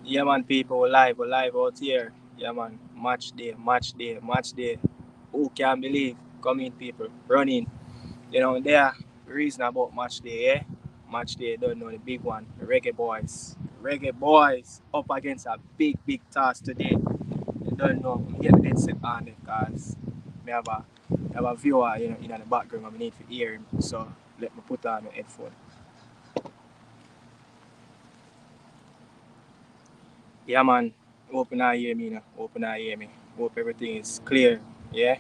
Yeah, man, people, we're live out here. Yeah, man, match day, match day, match day. Who can believe? Come in, people, running. There are reason about match day, yeah? Match day, don't know the big one, the Reggae Boys. Reggae Boys up against a big, big task today. You don't know, I'm here to get set on it because I have a viewer, in the background, I need to hear him. So let me put on the headphone. Yeah, man, open eye hear me now. Open eye hear me. Hope everything is clear. Yeah.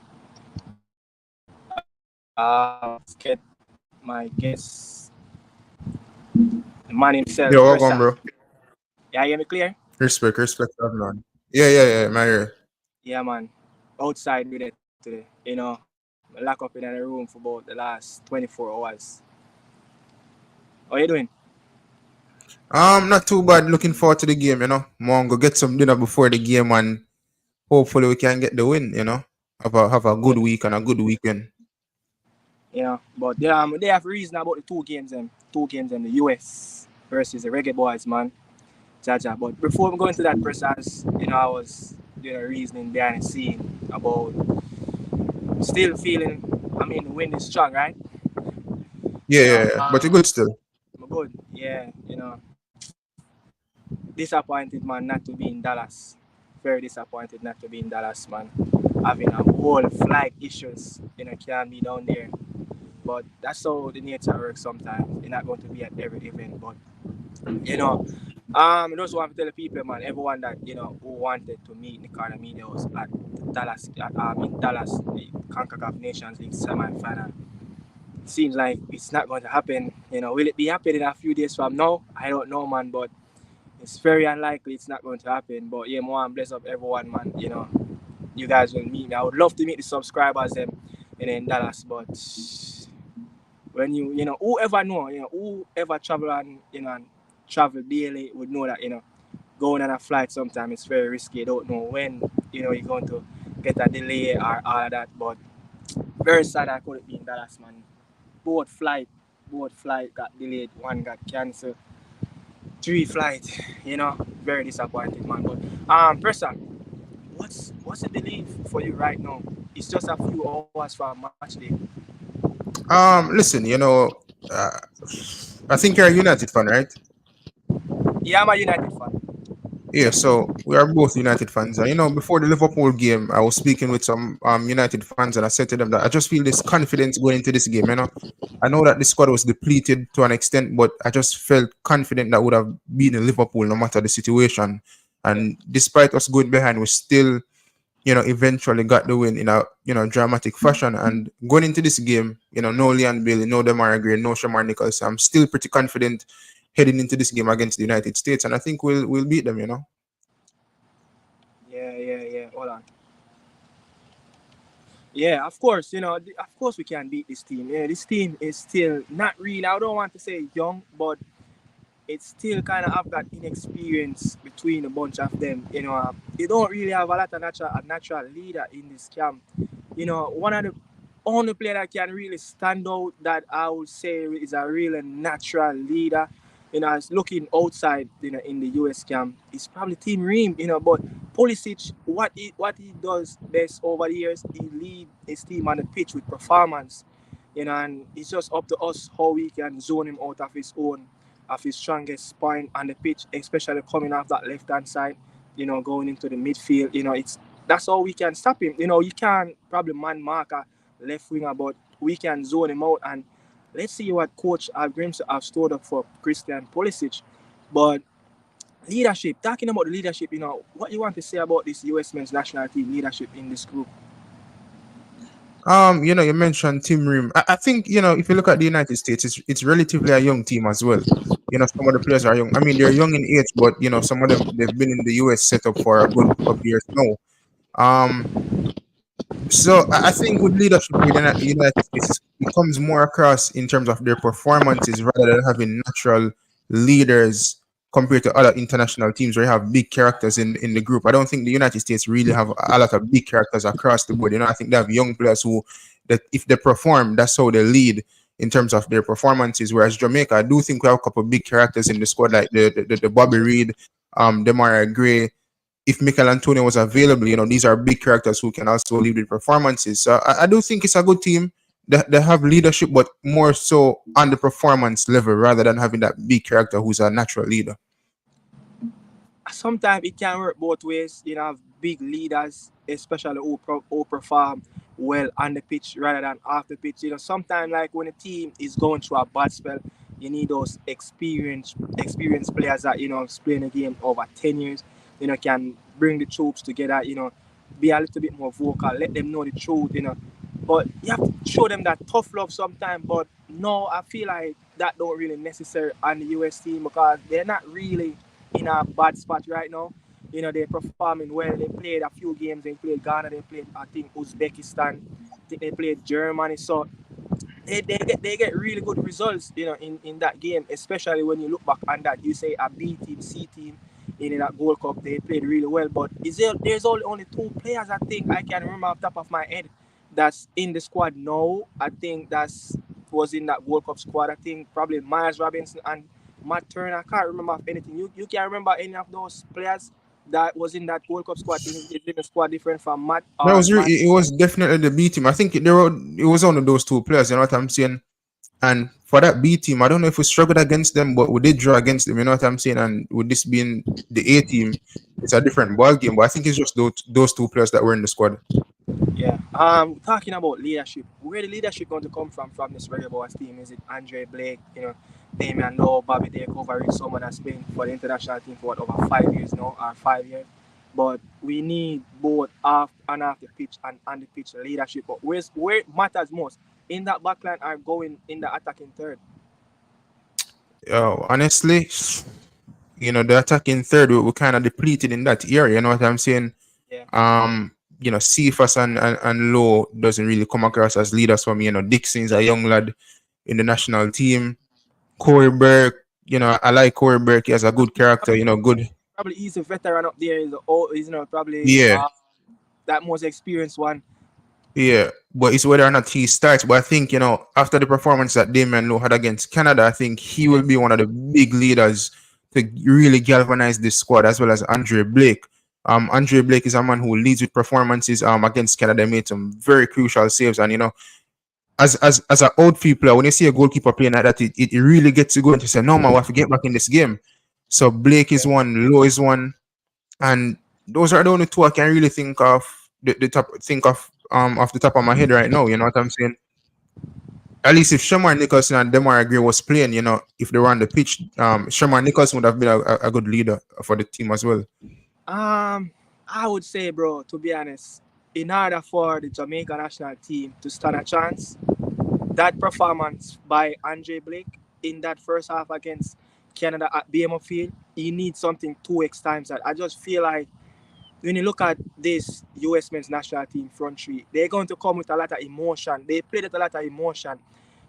Let's get my guest, the man himself, Yo, welcome, Pressa. bro. Yeah, hear me clear? Respect, everyone. Yeah, my ear. Yeah, man. Outside with it today. I lock up in a room for about the last 24 hours. How you doing? Not too bad. Looking forward to the game, More go get some dinner before the game and hopefully we can get the win, Have a Yeah. good week and a good weekend. But they have reason about the two games in the US versus the Reggae Boys, man. Jaja. But before we go into that process, I was doing a reasoning behind the scene about still feeling. I mean, the wind is strong, right? Yeah. But you're good still. I'm good. Yeah, disappointed, man, not to be in Dallas. Very disappointed not to be in Dallas, man. Having a whole flight issues, can't be down there. But that's how the nature works sometimes. You're not going to be at every event, but you know, I just want to tell the people, man, everyone that who wanted to meet Nicardo Media House at Dallas, the CONCACAF Nations League semi-final. Seems like it's not going to happen. Will it be happening in a few days from now? I don't know, man, but it's very unlikely it's not going to happen. But yeah, more and bless up everyone, man. You guys will meet me. I would love to meet the subscribers them in Dallas, but when whoever know, whoever travel and travel daily would know that going on a flight sometimes it's very risky. You don't know when you're going to get a delay or all of that. But very sad I couldn't be in Dallas, man. Both flight, both flight got delayed. One got cancelled. Three flight, very disappointed, man. But Pressa, what's the belief for you right now? It's just a few hours from match day. Listen, uh, I think you're a United fan, right? Yeah, I'm a United fan. Yeah, so we are both United fans. And before the Liverpool game, I was speaking with some United fans, and I said to them that I just feel this confidence going into this game. I know that the squad was depleted to an extent, but I just felt confident that would have beaten Liverpool no matter the situation. Yeah. And despite us going behind, we still, eventually got the win in a dramatic fashion. And going into this game, no Leon Bailey, no Demar Gray, no Shamar Nichols. I'm still pretty confident heading into this game against the United States, and I think we'll beat them. Yeah. Hold on. Yeah, of course, of course we can beat this team. Yeah, this team is still not really, I don't want to say young, but it's still kind of have that inexperience between a bunch of them. They don't really have a lot of natural leader in this camp. One of the only player that can really stand out that I would say is a really natural leader. As looking outside, in the US camp, it's probably Team Ream. But Pulisic, what he does best over the years, he lead his team on the pitch with performance. And it's just up to us how we can zone him out of his strongest point on the pitch, especially coming off that left hand side. Going into the midfield. That's how we can stop him. You can probably man mark a left winger, but we can zone him out. And let's see what Coach Grimms have stored up for Christian Pulisic. But leadership, talking about the leadership, what you want to say about this US men's national team leadership in this group? You mentioned Tim Ream. I think, if you look at the United States, it's relatively a young team as well. Some of the players are young. I mean, they're young in age, but some of them they've been in the US setup for a good couple of years now. Um, so I think with leadership with the United States, it comes more across in terms of their performances rather than having natural leaders compared to other international teams where you have big characters in the group. I don't think the United States really have a lot of big characters across the board. I think they have young players who, that if they perform, that's how they lead in terms of their performances. Whereas Jamaica, I do think we have a couple of big characters in the squad, like the Bobby Reed. Demarai Gray. If Mikel Antonio was available, these are big characters who can also lead with performances. So I do think it's a good team. They have leadership, but more so on the performance level rather than having that big character who's a natural leader. Sometimes it can work both ways. You know, have big leaders, especially who perform well on the pitch rather than off the pitch. You know, sometimes like when a team is going through a bad spell, you need those experienced players that playing the game over 10 years. You know, can bring the troops together. You know, be a little bit more vocal, let them know the truth. You know, but you have to show them that tough love sometimes. But no, I feel like that don't really necessary on the US team because they're not really in a bad spot right now. You know, they're performing well. They played a few games. They played Ghana. They played, I think, Uzbekistan. I think they played Germany. So they get really good results, in that game, especially when you look back on that. You say a B team, C team in that Gold Cup, they played really well. But there's only two players I think I can remember off the top of my head that's in the squad now. I think that's was in that World Cup squad. I think probably Miles Robinson and Matt Turner. I can't remember of anything. You can remember any of those players that was in that World Cup squad? Is in the squad different from Matt That or was Matt? it was definitely the B team. I think it was one of those two players. You know what I'm saying? And for that B team, I don't know if we struggled against them, but we did draw against them. You know what I'm saying? And with this being the A team, it's a different ball game. But I think it's just those two players that were in the squad. Yeah. Talking about leadership, where the leadership going to come from this Reggae Boys team? Is it Andre Blake, Damian Lowe, Bobby Dake, Rich, someone that's been for the international team for over 5 years now, or 5 years? But we need both off and off the pitch and on the pitch leadership. But where it matters most in that backline are going in the attacking third. Honestly, the attacking third, we kind of depleted in that area. You know what I'm saying? Yeah. Cephas and Lowe doesn't really come across as leaders for me. Dixon's a young lad in the national team. Corey Burke, I like Corey Burke. He has a good character, good. Probably he's a veteran up there. He's probably Yeah, that most experienced one. yeah. But it's whether or not he starts. But I think, after the performance that Damian Lowe had against Canada, I think he will be one of the big leaders to really galvanize this squad, as well as Andre Blake. Andre Blake is a man who leads with performances against Canada. He made some very crucial saves. And, as an outfield player, when you see a goalkeeper playing like that, it really gets you going to say, no, man, we have to get back in this game. So Blake is one, Lowe is one. And those are the only two I can really think of the top think of off the top of my head right now. You know what I'm saying? At least if Shamar Nicholson and Demarai Gray was playing, if they were on the pitch, Shamar Nicholson would have been a good leader for the team as well. I would say, bro, to be honest, in order for the Jamaica national team to stand a chance, that performance by Andre Blake in that first half against Canada at BMO Field, he needs something 2x times that. I just feel like when you look at this US men's national team front three, they're going to come with a lot of emotion. They played with a lot of emotion.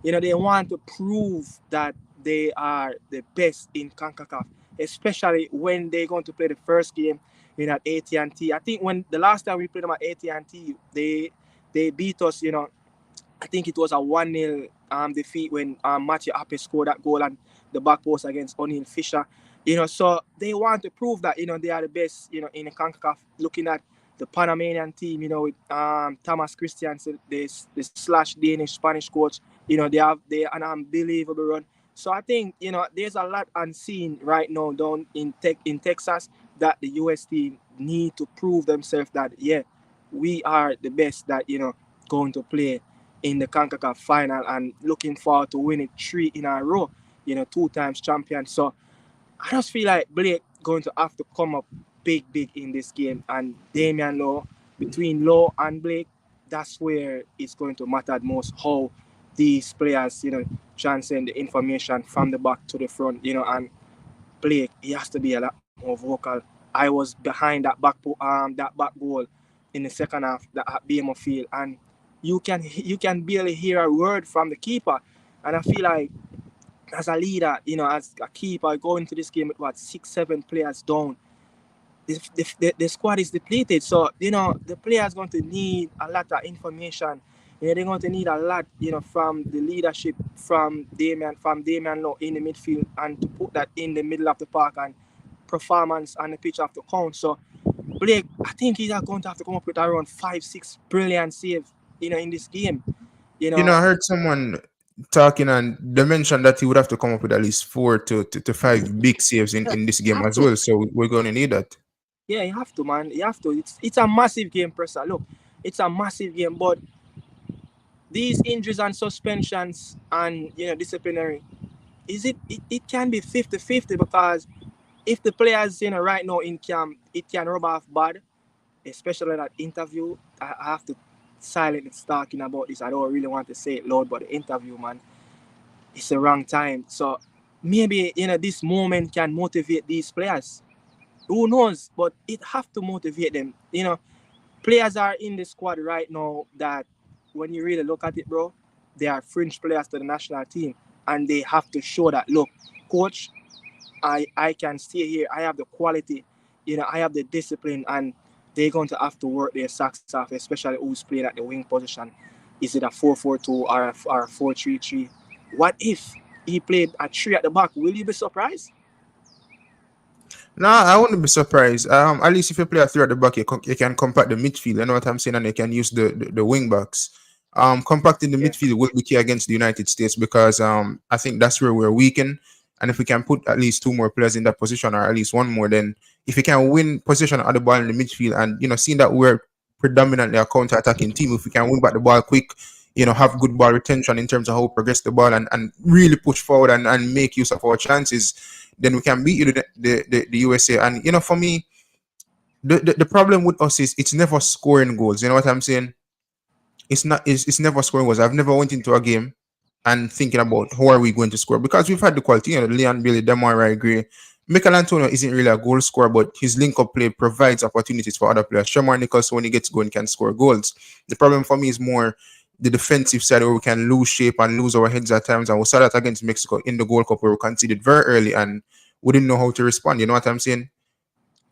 They want to prove that they are the best in CONCACAF, especially when they're going to play the first game at AT&T. I think when the last time we played them at AT&T, they beat us, I think it was a 1-0 defeat when Matthew Ape scored that goal and the back post against O'Neill Fisher. So they want to prove that, they are the best, in the CONCACAF. Looking at the Panamanian team, with Thomas Christiansen, the slash Danish Spanish coach, they an unbelievable run. So I think, there's a lot unseen right now down in Texas that the US team need to prove themselves that, yeah, we are the best that, going to play in the CONCACAF final and looking forward to winning 3 in a row, 2 times champion. So I just feel like Blake going to have to come up big in this game. And Damian Lowe, between Lowe and Blake, that's where it's going to matter most how these players, transcend the information from the back to the front, and Blake, he has to be a lot more vocal. I was behind that back goal in the second half that at BMO Field, and you can barely hear a word from the keeper. And I feel like as a leader, as a keeper going to this game with 6, 7 players down, the squad is depleted. So, the players going to need a lot of information. They're going to need a lot, from the leadership from Damian Lowe in the midfield and to put that in the middle of the park and performance on the pitch have to count. So Blake, I think he's going to have to come up with around 5-6 brilliant saves, in this game. I heard someone talking and they mentioned that he would have to come up with at least 4 to 5 big saves in this game have as to. well. So we're going to need that. Yeah, you have to, man. You have to. It's a massive game, Presser. Look, it's a massive game, but these injuries and suspensions and disciplinary, it can be 50-50 because if the players right now in camp, it can rub off bad, especially that interview. I have to silently talking about this. I don't really want to say it loud, but the interview, man, it's the wrong time. So maybe this moment can motivate these players. Who knows? But it have to motivate them. Players are in the squad right now that when you really look at it, bro, they are fringe players to the national team, and they have to show that, look, coach, I can stay here. I have the quality, I have the discipline, and they're going to have to work their socks off, especially who's playing at the wing position. Is it a 4-4-2 or a 4-3-3? What if he played a 3 at the back? Will you be surprised? No, I wouldn't be surprised. At least if you play a 3 at the back, you can compact the midfield. You know what I'm saying? And you can use the wing backs. Compacting the Yeah. midfield will be key against the United States because I think that's where we're weakened. And if we can put at least 2 more players in that position or at least 1 more, then if we can win possession of the ball in the midfield and seeing that we're predominantly a counter-attacking team, if we can win back the ball quick, have good ball retention in terms of how we progress the ball and really push forward and make use of our chances, then we can beat the USA. And for me, the problem with us is it's never scoring goals. You know what I'm saying? It's never scoring goals. I've never went into a game and thinking about how are we going to score because we've had the quality. Leon Bailey, Demar Gray, Michael Antonio isn't really a goal scorer, but his link-up play provides opportunities for other players. Shamar Nichols, when he gets going, can score goals. The problem for me is more the defensive side where we can lose shape and lose our heads at times. And we saw that against Mexico in the Gold Cup where we conceded very early and we didn't know how to respond. You know what I'm saying?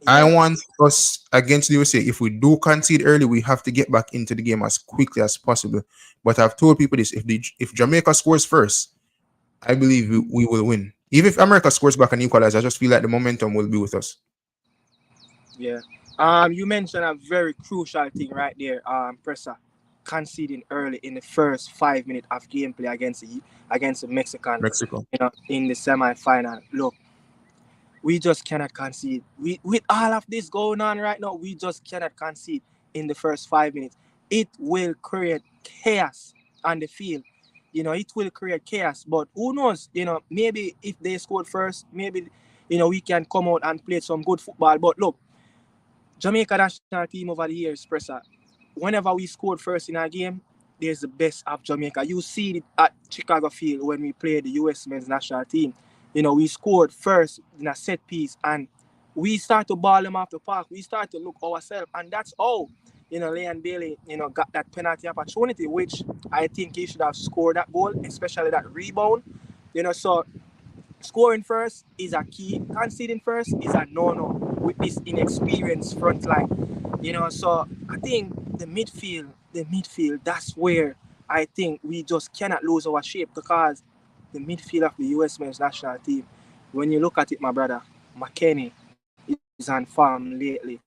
I Yeah. want us against the USA, if we do concede early, we have to get back into the game as quickly as possible. But I've told people this, if Jamaica scores first, I believe we will win. Even if America scores back and equalize, I just feel like the momentum will be with us. Yeah. You mentioned a very crucial thing right there, Presser. Conceding early in the first 5 minutes of gameplay against the Mexican, Mexico. in the semi-final. Look, we just cannot concede. We with all of this going on right now, we just cannot concede in the first 5 minutes. It will create chaos on the field. It will create chaos. But who knows? Maybe if they scored first, maybe we can come out and play some good football. But look, Jamaica national team over the years, Presser, whenever we scored first in our game, there's the best of Jamaica. You see it at Chicago Field when we played the US men's national team. We scored first in a set piece and we start to ball them off the park. We start to look ourselves, and that's how Leon Bailey got that penalty opportunity, which I think he should have scored that goal, especially that rebound. So scoring first is a key. Conceding first is a no-no with this inexperienced front line. So I think the midfield, that's where I think we just cannot lose our shape because the midfield of the US men's national team, when you look at it, my brother, McKennie is on form lately.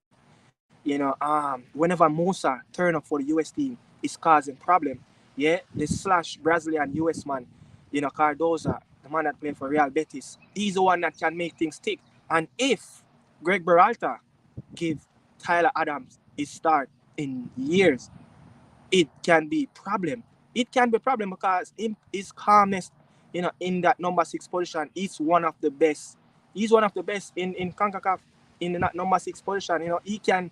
Whenever Musa turn up for the US team, it's causing problem. Yeah, the slash Brazilian US man, Cardoza, the man that played for Real Betis, he's the one that can make things tick. And if Greg Berhalter give Tyler Adams his start in years, it can be problem. It can be problem because his calmness, in that number 6 position, is one of the best. He's one of the best in CONCACAF in that number 6 position. He can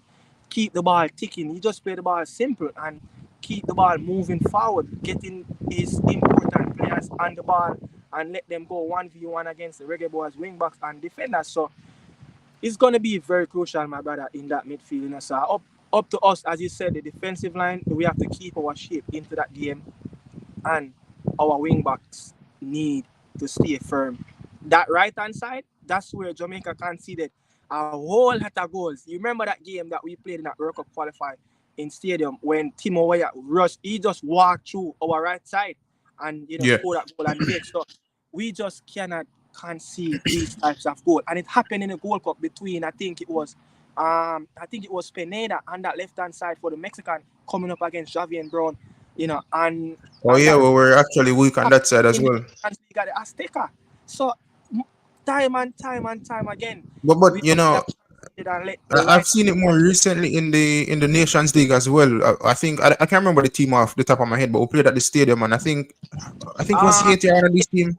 keep the ball ticking. He just play the ball simple and keep the ball moving forward, getting his important players on the ball and let them go 1v1 against the Reggae Boyz wingbacks and defenders. So it's going to be very crucial, my brother, in that midfield. So up to us, as you said, the defensive line, we have to keep our shape into that game, and our wing backs need to stay firm. That right hand side, that's where Jamaica conceded a whole lot of goals. You remember that game that we played in that World Cup qualifier in stadium when Timo Weah rushed, he just walked through our right side and Yeah. scored that goal and make. So we just cannot concede these types of goals. And it happened in the Gold Cup between I think it was Pineda on that left hand side for the Mexican coming up against Javi and Brown, and Oh yeah, that well, we're actually weak on that side as in the well. Champions League at the Azteca. So time and time and time again, But we you just know, have and let the I've light. seen it more recently in the Nations League as well. I think I can't remember the team off the top of my head, but we played at the stadium, and I think it was Uh, Haiti on this team.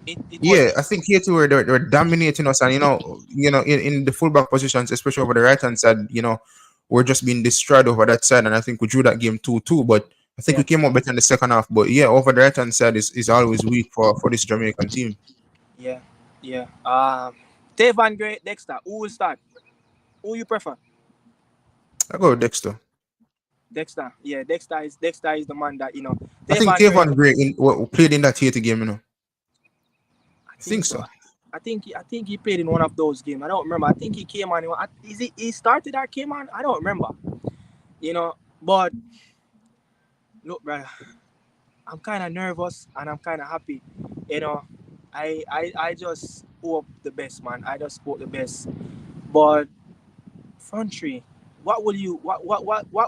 it was Yeah, I 80. think Haiti were dominating us, and in the fullback positions, especially over the right hand side, we're just being destroyed over that side, and I think we drew that game 2-2. But I think we Yeah, came out better in the second half. But yeah, over the right hand side is always weak for this Jamaican team. yeah, yeah. Tevan Great Dexter. Who will start? Who you prefer? I go with Dexter. Dexter. Yeah, Dexter is the man that I think Tevan Great. Kevin Gray played in that Haiti game. I I think think so. so. I think he played in one of those games. I don't remember. I think he came on. Is he started or came on? I don't remember. But look, brother, I'm kind of nervous and I'm kind of happy. You know, I just hope the best, man. I just hope the best. But front three, what will you what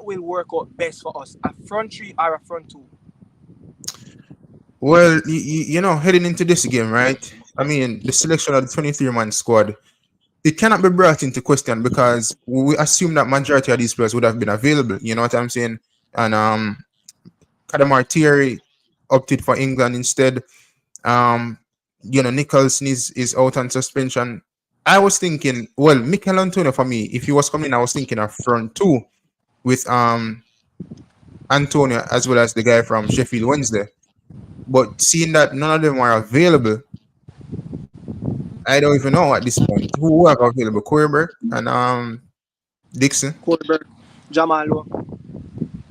will work out best for us? A front three or a front two? Well, heading into this game, right? I mean, the selection of the 23-man squad, it cannot be brought into question because we assume that majority of these players would have been available. You know what I'm saying? And Kadamar Thierry opted for England instead. Um, Nicholson is out on suspension. I was thinking, well, Mikel Antonio for me, if he was coming, I was thinking of front two with Antonio as well as the guy from Sheffield Wednesday. But seeing that none of them are available, I don't even know at this point who are available. Koiberg and Dixon, Colberg, Jamalo.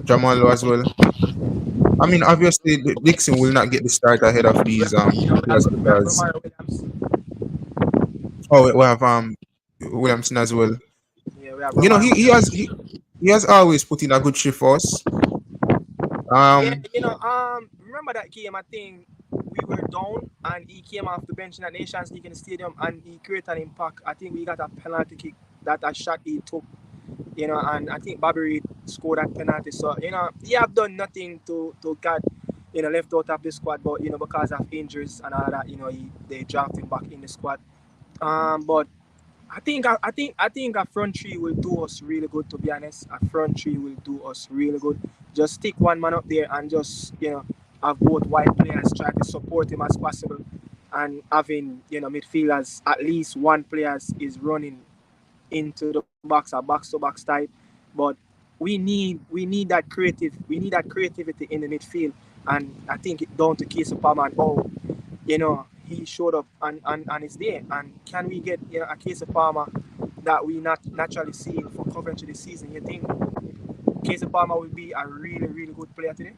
Jamal Lowe as well. I mean, obviously Dixon will not get the start ahead of We these have, players we have because Romaro Williams. we have Williamson as well. Yeah, we have You know, Romaro he, he Williams. has he, he has always put in a good shift for us. Yeah, Um, remember that game? I think we were down, and he came off the bench in that Nations League in the stadium, and he created an impact. I think we got a penalty kick that a shot he took, and I think Bobby Reid scored that penalty. So he have done nothing to get left out of the squad, but because of injuries and all that, they draft him back in the squad. But I think a front three will do us really good. To be honest, a front three will do us really good. Just stick one man up there and just have both wide players try to support him as possible, and having midfielders at least one player is running into the box or box to box type. But we need that creativity in the midfield, and I think it down to Casey Palmer and he showed up and is there. And can we get a Casey Palmer that we not naturally seeing for Coventry this season? You think Casey Palmer will be a really really good player today?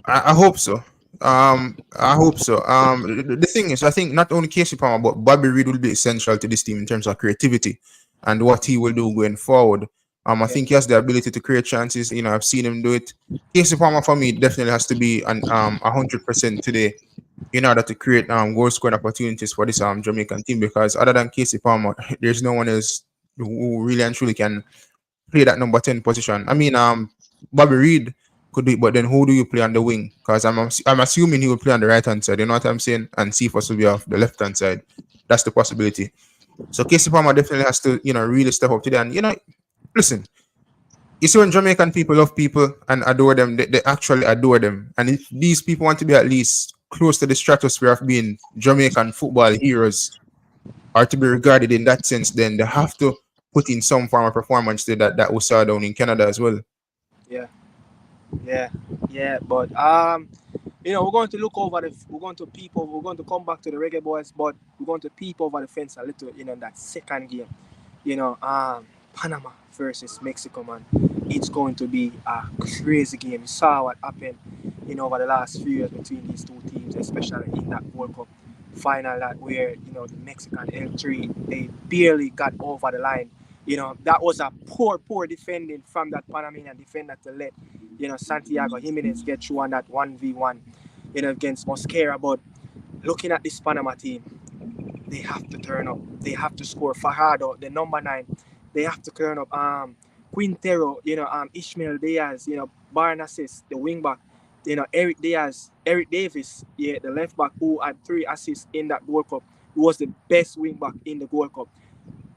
I hope so. I hope so. The thing is, I think not only Casey Palmer but Bobby Reid will be essential to this team in terms of creativity and what he will do going forward. I Yeah, think he has the ability to create chances. I've seen him do it. Casey Palmer for me definitely has to be an 100% today in order to create goal scoring opportunities for this Jamaican team, because other than Casey Palmer, there's no one else who really and truly can play that number 10 position. I mean, Bobby Reid could do it, but then who do you play on the wing? Because I'm assuming he will play on the right hand side. You know what I'm saying? And Cephas will be off the left hand side. That's the possibility. So Casey Palmer definitely has to really step up today. And listen, you see when Jamaican people love people and adore them, they actually adore them. And if these people want to be at least close to the stratosphere of being Jamaican football heroes, or to be regarded in that sense, then they have to put in some form of performance to that we saw down in Canada as well. yeah, yeah, yeah. But we're going to look over we're going to peep over, we're going to come back to the Reggae Boys, but we're going to peep over the fence a little, in that second game. Panama versus Mexico, man. It's going to be a crazy game. You saw what happened, over the last few years between these two teams, especially in that World Cup final, that where the Mexican L3 they barely got over the line. That was a poor defending from that Panamanian defender to let Santiago Jimenez get through on that 1v1 against Mosquera. But Looking at this Panama team, they have to turn up. They have to score. Fajardo, the number 9, they have to turn up. Quintero, Ishmael Diaz, Barnasis, the wing back, Eric Diaz, Eric Davis, the left back who had 3 assists in that Gold Cup. He was the best wing back in the Gold Cup.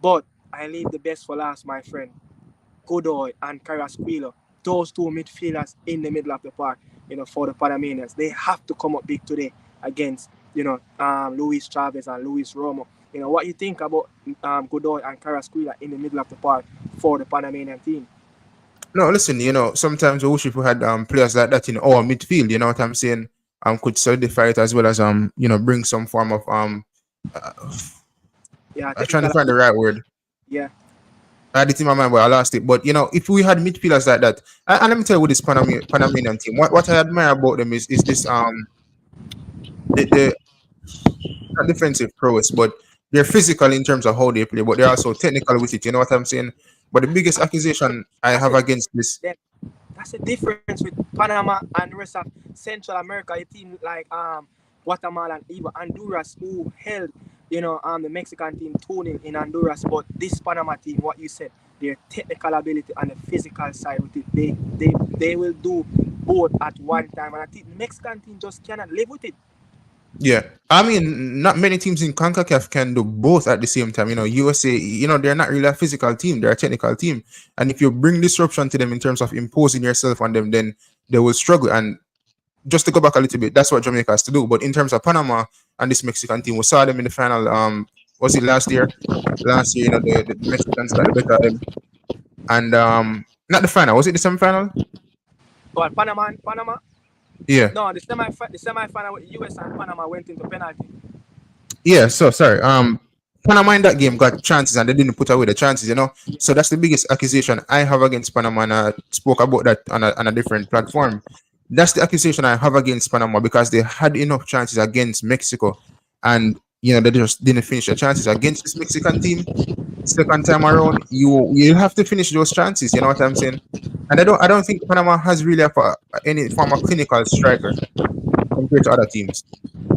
But I leave the best for last, my friend. Godoy and Carrasquillo, those two midfielders in the middle of the park, for the Panamanians. They have to come up big today against, Luis Chavez and Luis Romo. What you think about Godoy and Carrasquillo in the middle of the park for the Panamanian team? No, listen, sometimes I wish if we had players like that in our midfield, you know what I'm saying? Could solidify it as well as bring some form of uh, Yeah, I'm trying to technical find the ability. right word. Yeah, I had it in my mind, but I lost it. But if we had midfielders like that, and let me tell you, with this Panamanian team, what I admire about them is this the not defensive prowess, but they're physical in terms of how they play, but they're also technical with it. You know what I'm saying? But the biggest accusation I that's have it. against this, Then that's the difference with Panama and the rest of Central America. A team like Guatemala and even Honduras who held the Mexican team 2-0 in Honduras. But this Panama team, what you said, their technical ability and the physical side with it, they will do both at one time. And I think the Mexican team just cannot live with it. yeah, I mean, not many teams in CONCACAF can do both at the same time. USA, they're not really a physical team; they're a technical team. And if you bring disruption to them in terms of imposing yourself on them, then they will struggle. And just to go back a little bit, that's what Jamaica has to do. But in terms of Panama and this Mexican team, we saw them in the final. Was it last year? Last year, the Mexicans got the better of them, and not the final. Was it the semi-final? But Panama, Yeah, no, the semi-final with US and Panama went into penalty. yeah. So sorry. Panama in that game got chances and they didn't put away the chances. So that's the biggest accusation I have against Panama, and I spoke about that on a different platform. That's the accusation I have against Panama because they had enough chances against Mexico, and they just didn't finish the chances against this Mexican team. Second time around, you have to finish those chances. You know what I'm saying? And I don't think Panama has really any form of clinical striker compared to other teams.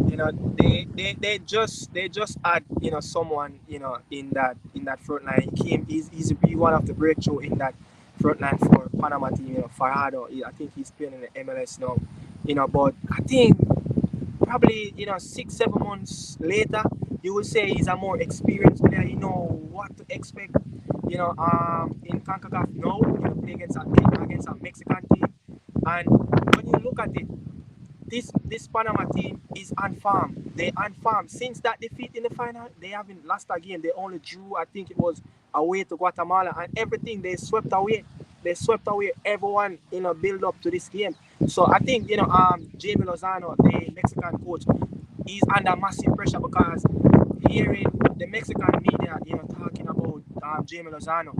you know they just add someone in that front line. He's one of the breakthrough in that front line for Panama team. Farhado, I think he's playing in the MLS now. But I think probably 6 7 months later you will say he's a more experienced player. You know what to expect. In CONCACAF now, play against a Mexican team, and when you look at it, this Panama team is unfarmed. They unfarmed since that defeat in the final. They haven't lost a game. They only drew. I think it was away to Guatemala, and everything they swept away. They swept away everyone build up to this game. So I think Jamie Lozano, the Mexican coach, is under massive pressure because hearing the Mexican media talking about Jamie Lozano,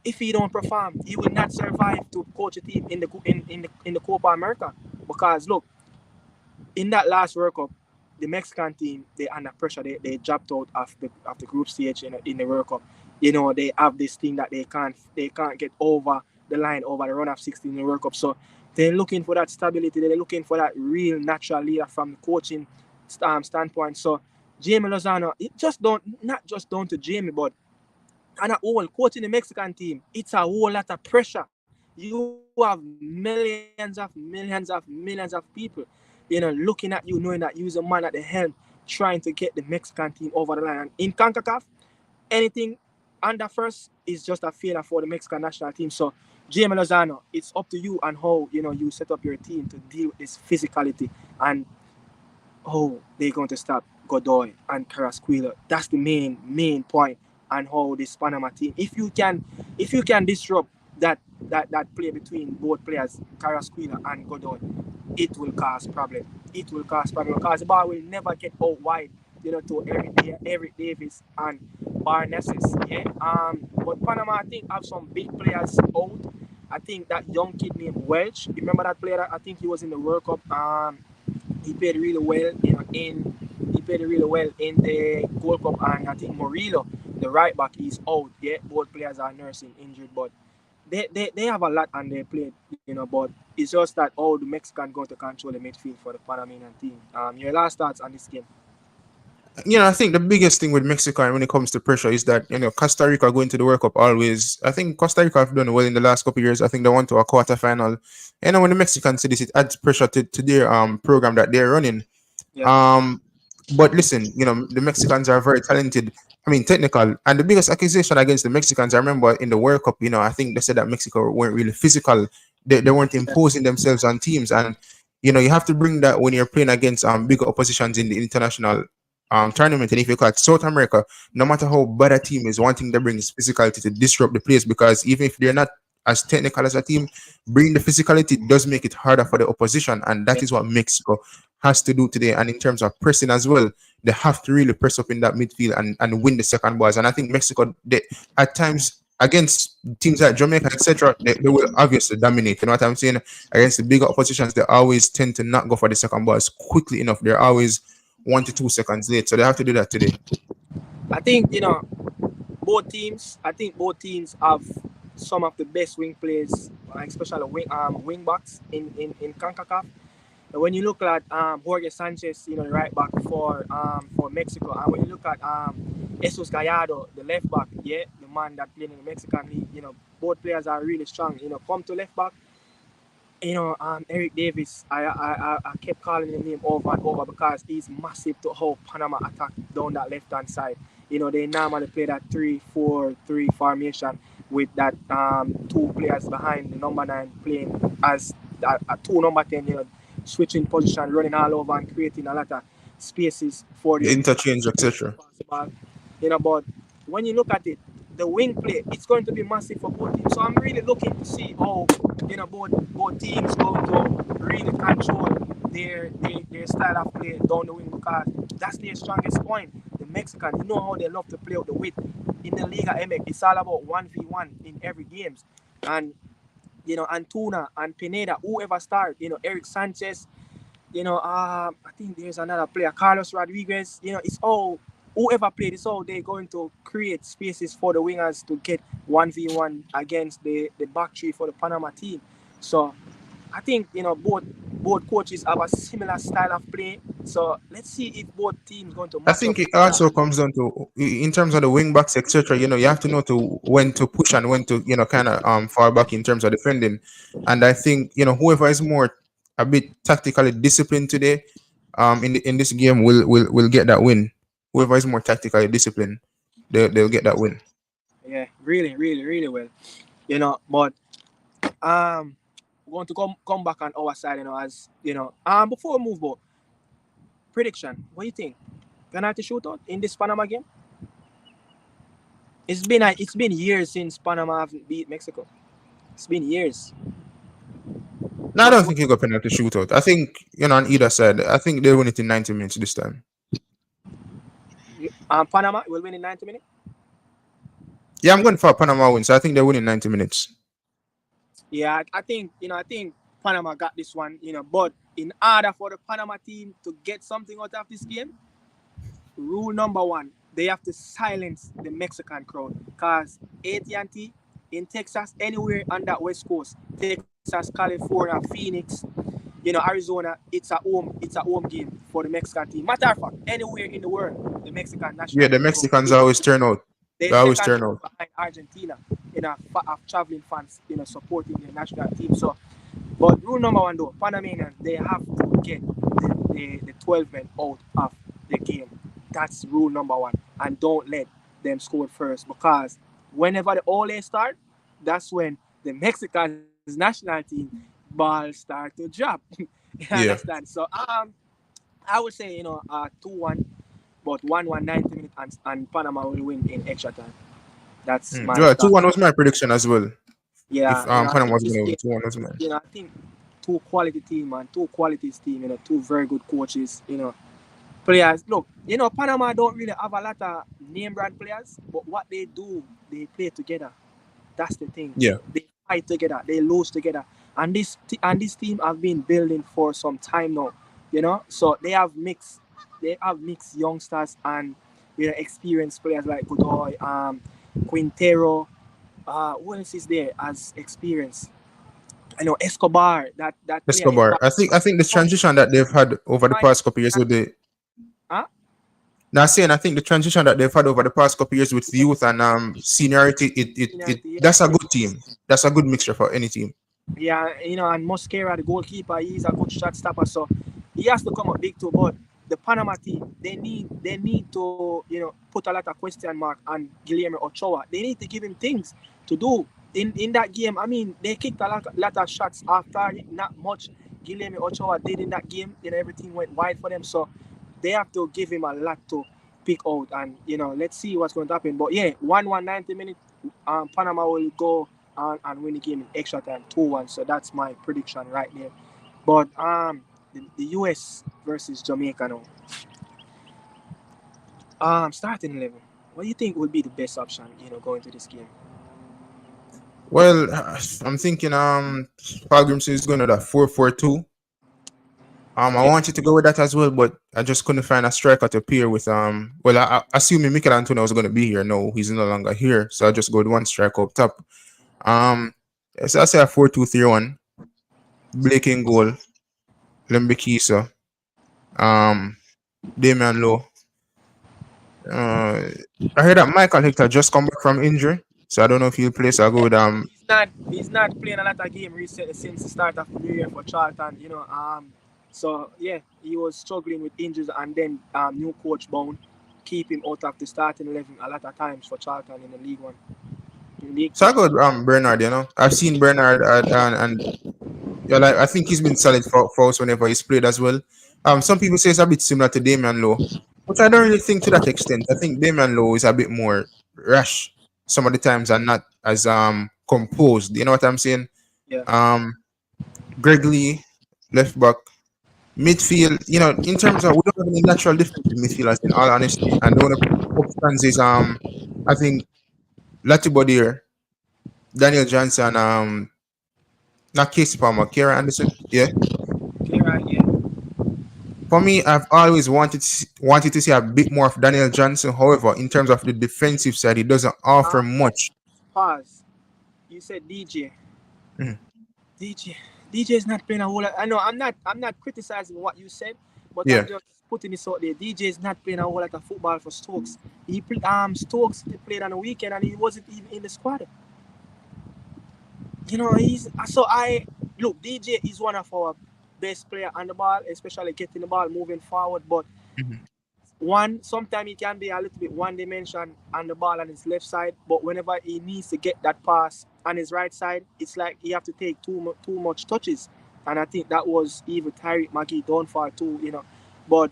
if he don't perform, he will not survive to coach a team in the Copa America. Because look, in that last World Cup, the Mexican team they under pressure. They dropped out of the group stage in the World Cup. They have this thing that they can't get over the line over the run of 16 in the World Cup. So they're looking for that stability. They're looking for that real natural leader from the coaching standpoint. So Jamie Lozano, it just don't not just down to Jamie, but and a whole coaching the Mexican team, it's a whole lot of pressure. You have millions of people, looking at you, knowing that you're a man at the helm, trying to get the Mexican team over the line. And in CONCACAF, anything under first is just a failure for the Mexican national team. So, Jamie Lozano, it's up to you and how you set up your team to deal with this physicality and how they're going to stop Godoy and Carrasquillo. That's the main point. And how this Panama team, if you can disrupt that play between both players, Carrasquillo and Godoy, it will cause problem. It will cause problem because the ball will never get out wide, to Eric Davis and Barneses. Yeah. But Panama, I think, have some big players out. I think that young kid named Welch. Remember that player? I think he was in the World Cup. He played really well, he played really well in the Gold Cup, and I think Murillo, the right back, is out. Yeah, both players are nursing injured, but they have a lot on their plate, But it's just that all the Mexicans going to control the midfield for the Panamanian team. Your last thoughts on this game? I think the biggest thing with Mexico and when it comes to pressure is that Costa Rica going to the World Cup always. I think Costa Rica have done well in the last couple of years. I think they went to a quarterfinal. When the Mexicans see this, it adds pressure to their program that they're running. Yeah, Um, but listen, the Mexicans are very talented. I mean, technical. And the biggest accusation against the Mexicans, I remember in the World Cup, I think they said that Mexico weren't really physical. They weren't yeah, imposing themselves on teams. And, you have to bring that when you're playing against bigger oppositions in the international tournament. And if you look at South America, no matter how bad a team is, one thing that brings physicality to disrupt the players because even if they're not as technical as a team, bringing the physicality does make it harder for the opposition. And that yeah. is what Mexico has to do today. And in terms of pressing as well, they have to really press up in that midfield and win the second balls. And I think Mexico, they, at times against teams like Jamaica, etc., they will obviously dominate. You know what I'm saying? Against the bigger oppositions, they always tend to not go for the second balls quickly enough. They're always 1 to 2 seconds late. So they have to do that today. I think both teams. I think both teams have some of the best wing players, especially wing backs in Concacaf. And when you look at Jorge Sanchez, the right back for Mexico, and when you look at Jesus Gallardo, the left back, yeah, the man that played in the Mexican league, both players are really strong. Come to left back, Eric Davis, I kept calling him name over and over because he's massive to how Panama attack down that left hand side. They normally play that 3-4-3 formation with that two players behind the number 9 playing as a two number 10, switching position, running all over and creating a lot of spaces for The the interchange, etc. possible. But when you look at it, the wing play, it's going to be massive for both teams. So I'm really looking to see how both teams going to really control their style of play down the wing because that's their strongest point. The Mexicans, how they love to play out the width. In the Liga MX, it's all about 1v1 in every games. And Antuna and Pineda, whoever start, Eric Sanchez, I think there's another player, Carlos Rodriguez. It's all whoever played. It's all they're going to create spaces for the wingers to get 1v1 against the back three for the Panama team. So I think both coaches have a similar style of play. So let's see if both teams going to I match up. think it also comes down to in terms of the wing backs, etc. You have to know to when to push and when to kind of fall back in terms of defending. And I think whoever is more a bit tactically disciplined today, in this game will get that win. Whoever is more tactically disciplined, they'll get that win. Yeah, really, really, really well. But we're going to come back on our side, as before we move on. Prediction. What do you think? Penalty shootout in this Panama game? It's been years since Panama haven't beat Mexico. It's been years. No, I What, don't what think you got penalty shootout. I think on either side. I think they'll win it in 90 minutes this time. Panama will win in 90 minutes? Yeah, I'm going for Panama win, so I think they'll win in 90 minutes. Yeah, I think Panama got this one, but in order for the Panama team to get something out of this game, rule number one, they have to silence the Mexican crowd. Because AT&T in Texas, anywhere on that West Coast, Texas, California, Phoenix, Arizona, it's a home game for the Mexican team. Matter of fact, anywhere in the world, the Mexican Yeah, national the team goes. Mexicans always turn out. They They always second turn out. behind Argentina, of traveling fans, supporting the national team. So, but rule number one though, Panamanians, they have to get the 12 men out of the game. That's rule number one. And don't let them score first because whenever the Ole start, that's when the Mexican national team ball start to drop. You Yeah. understand? So I would say 2-1, but 1-1 90 minutes and Panama will win in extra time. That's my Yeah, thought. 2-1 was my prediction as well. If Yeah, Panama I think was this going to win, game, 2-1 was mine. I think two quality team and two qualities team, two very good coaches, players. Look, Panama don't really have a lot of name brand players, but what they do, they play together. That's the thing. Yeah. They fight together, they lose together. And this team have been building for some time now, So they have mixed youngsters and experienced players like Godoy, Quintero, who else is there as experience? I know Escobar, that player Escobar. Escobar. I think the transition that they've had over the past couple years with the Huh? Now saying I think the transition that they've had over the past couple of years with youth and seniority, it Seniority, that's a yeah. good team. That's a good mixture for any team. Yeah, and Mosquera, the goalkeeper, he's a good shot stopper, so he has to come up big too. But the Panama team, they need to put a lot of question mark on Guillermo Ochoa. They need to give him things to do in that game. I mean, they kicked a lot of shots off target, not much Guillermo Ochoa did in that game. Everything went wide for them, so they have to give him a lot to pick out, and let's see what's going to happen. But yeah, 1-1 90 minutes, Panama will go and win the game in extra time 2-1. So that's my prediction right there. But the US versus Jamaica now. Starting 11. What do you think would be the best option, going to this game? Well, I'm thinking Pilgrims is going to that 4-4-2. I Yeah. wanted to go with that as well, but I just couldn't find a striker to pair with. Well, I assuming Mikel Antonio was going to be here. No, he's no longer here, so I just go with one striker up top. Um, so I say a 4-2-3-1. Blake in goal, Lembekisa, um, Damian Lowe. Uh, I heard that Michael Hector just come back from injury, so I don't know if he'll play. So I go with He's not playing a lot of game recently since the start of the new year for Charlton. So yeah, he was struggling with injuries, and then new coach bound keep him out of the starting 11 a lot of times for Charlton in the League One. League So Two. I go with Bernard. I've seen Bernard and yeah, like I think he's been solid for us whenever he's played as well. Some people say it's a bit similar to Damian Lowe, which I don't really think to that extent. I think Damian Lowe is a bit more rash some of the times and not as composed. You know what I'm saying? Yeah. Um, Greg Lee, left back, midfield. In terms of we don't have any natural defensive midfielders in all honesty, and one of the options is I think Latibodier, Daniel Johnson, not Casey Palmer, Kieran Anderson. Yeah. Okay, right. Yeah. For me, I've always wanted to see a bit more of Daniel Johnson. However, in terms of the defensive side, he doesn't offer Um, much. Pause. You said DJ. Mhm. DJ. DJ is not playing a whole lot. I know I'm not criticizing what you said, but I'm Yeah. just putting this out there. DJ is not playing a whole lot of football for Stokes. Stokes played on the weekend and he wasn't even in the squad. He's so I look. DJ is one of our best player on the ball, especially getting the ball moving forward. But Mhm. sometimes he can be a little bit one dimension on the ball on his left side, but whenever he needs to get that pass on his right side, it's like he have to take too much touches, and I think that was even Tyreek Magee downfall too. But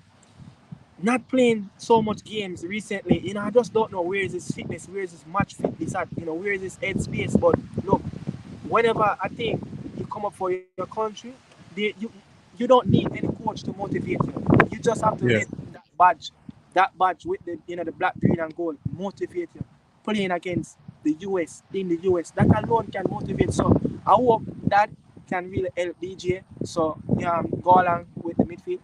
not playing so much games recently, I just don't know where is his fitness, where is his match fitness at, where is his head space. But look, whenever I think you come up for your country, you don't need any coach to motivate you. You just have to Yeah. let that badge with the black, green, and gold motivate you. Playing against the US in the US, that alone can motivate. So I hope that can really help DJ. So go along with the midfield.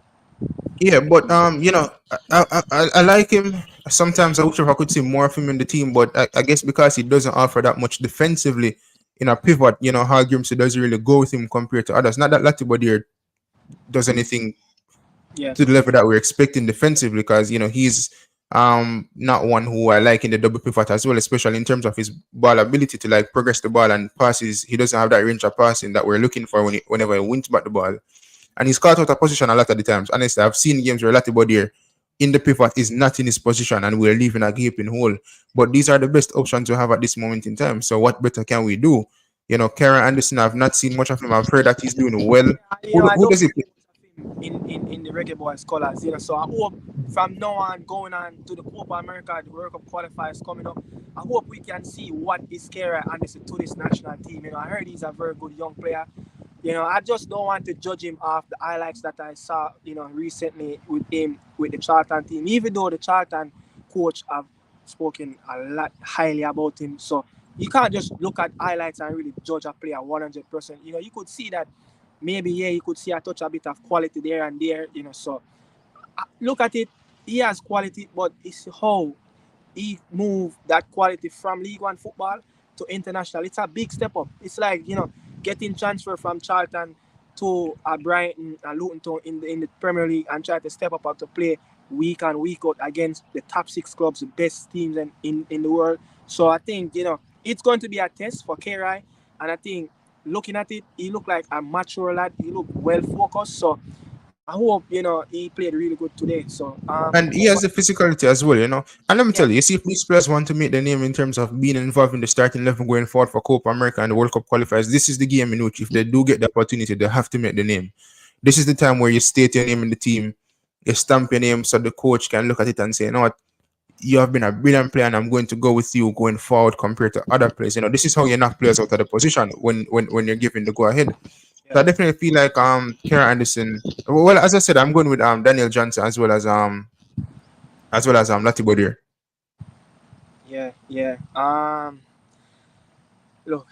Yeah, but I like him. Sometimes I wish if I could see more of him in the team, but I guess because he doesn't offer that much defensively in a pivot, Hal Grimsey doesn't really go with him compared to others. Not that Latibodier does anything Yeah. to the level that we're expecting defensively, because he's not one who I like in the double pivot as well, especially in terms of his ball ability to like progress the ball and passes. He doesn't have that range of passing that we're looking for whenever he wins back the ball. And he's caught out of position a lot of the times. Honestly, I've seen games where Latibodier in the pivot is not in his position and we're leaving a gaping hole. But these are the best options we have at this moment in time. So what better can we do? Karen Anderson, I've not seen much of him. I've heard that he's doing well. I Who don't does he see play? much of him in the Reggae Boys colors. So I hope from now on, going on to the Copa America, the World Cup qualifiers coming up, I hope we can see what is Kara Anderson to this national team. I heard he's a very good young player. I just don't want to judge him off the highlights that I saw, recently with him with the Charlton team. Even though the Charlton coach have spoken a lot highly about him, so you can't just look at highlights and really judge a player 100%. You could see that maybe you could see a touch a bit of quality there and there. So look at it. He has quality, but it's how he moved that quality from League One football to international. It's a big step up. It's like getting transfer from Charlton to Brighton and Luton Town in the Premier League and try to step up to play week in week out against the top six clubs, the best teams in the world. So I think it's going to be a test for KRI, and I think looking at it, he looked like a mature lad. He looked well focused. So I hope he played really good today. So And he has the physicality as well, you know. And let me yeah, tell you see if these players want to make the name in terms of being involved in the starting 11 going forward for Copa America and the World Cup qualifiers, this is the game in which if they do get the opportunity, they have to make the name. This is the time where you state your name in the team, you stamp your name so the coach can look at it and say, you know what, you have been a brilliant player and I'm going to go with you going forward compared to other players. You know, this is how you knock players out of the position when you're given the go ahead. So I yeah, definitely feel like Kieran Anderson. Well, as I said, I'm going with Daniel Johnson as well as Latibodir. yeah. Look,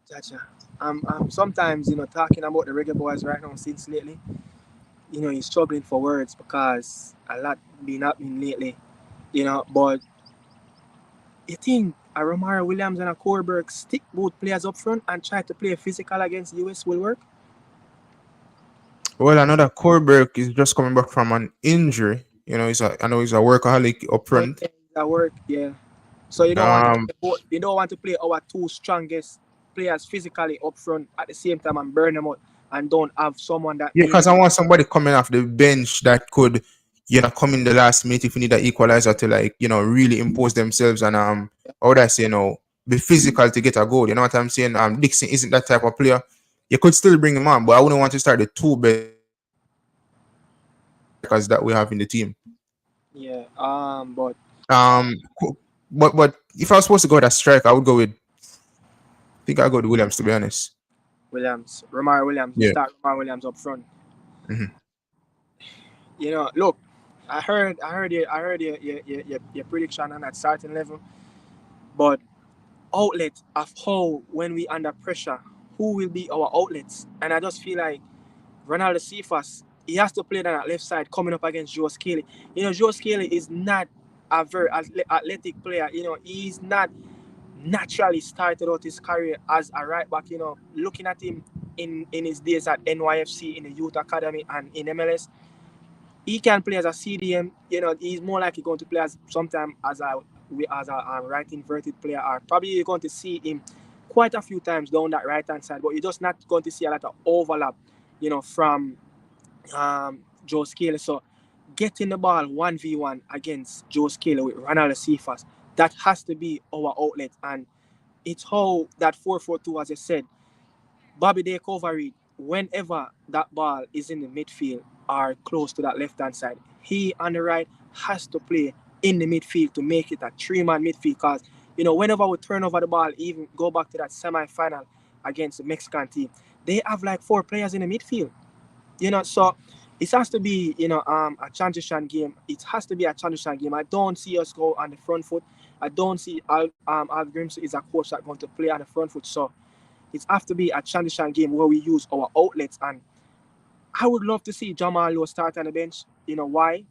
Chacha, I'm sometimes talking about the Reggae Boys right now since lately. He's struggling for words because a lot been happening lately. But you think a Romaro Williams and a Corberg stick both players up front and try to play physical against the US will work? Well, another Corberg is just coming back from an injury. You know, I know he's a workaholic up Oh front. yeah, that work, yeah. So you don't want to Um, play you don't want to play our two strongest players physically up front at the same time and burn them out and don't have someone that yeah, maybe because I want somebody coming off the bench that could, come in the last minute if you need an equalizer to like, really impose themselves and how would I say, be physical to get a goal. You know what I'm saying? Dixon isn't that type of player. You could still bring him on, but I wouldn't want to start the two best strikers that we have in the team. yeah. But Co- but if I was supposed to go with a strike, I would go with. I think I'll go with Williams to be honest. Williams, Romaro Williams, you Yeah. start Romaro Williams up front. Mhm. Look, I heard your prediction on that starting level, but outlet of how when we under pressure, who will be our outlets? And I just feel like Ronaldo Cephas, he has to play that left side coming up against Joe Scaly. Joe Scaly is not a very athletic player. He's not naturally started out his career as a right back. Looking at him in his days at NYFC in the youth academy and in MLS, he can play as a CDM. He's more likely going to play as sometime as a right inverted player, or probably you're going to see him quite a few times down that right hand side, but you're just not going to see a lot of overlap, from Joe Scaly. So getting the ball 1v1 against Joe Scaly with Ronaldo Cephas, that has to be our outlet. And it's how that 4-4-2, as I said, Bobby they cover it whenever that ball is in the midfield or close to that left hand side. He on the right has to play in the midfield to make it a three-man midfield because whenever we turn over the ball, even go back to that semi-final against the Mexican team, they have like four players in the midfield. So it has to be a transition game. It has to be a transition game. I don't see us go on the front foot. I don't see Al Grimsey is a coach that's going to play on the front foot. So it has to be a transition game where we use our outlets. And I would love to see Jamal Lowe start on the bench. Why?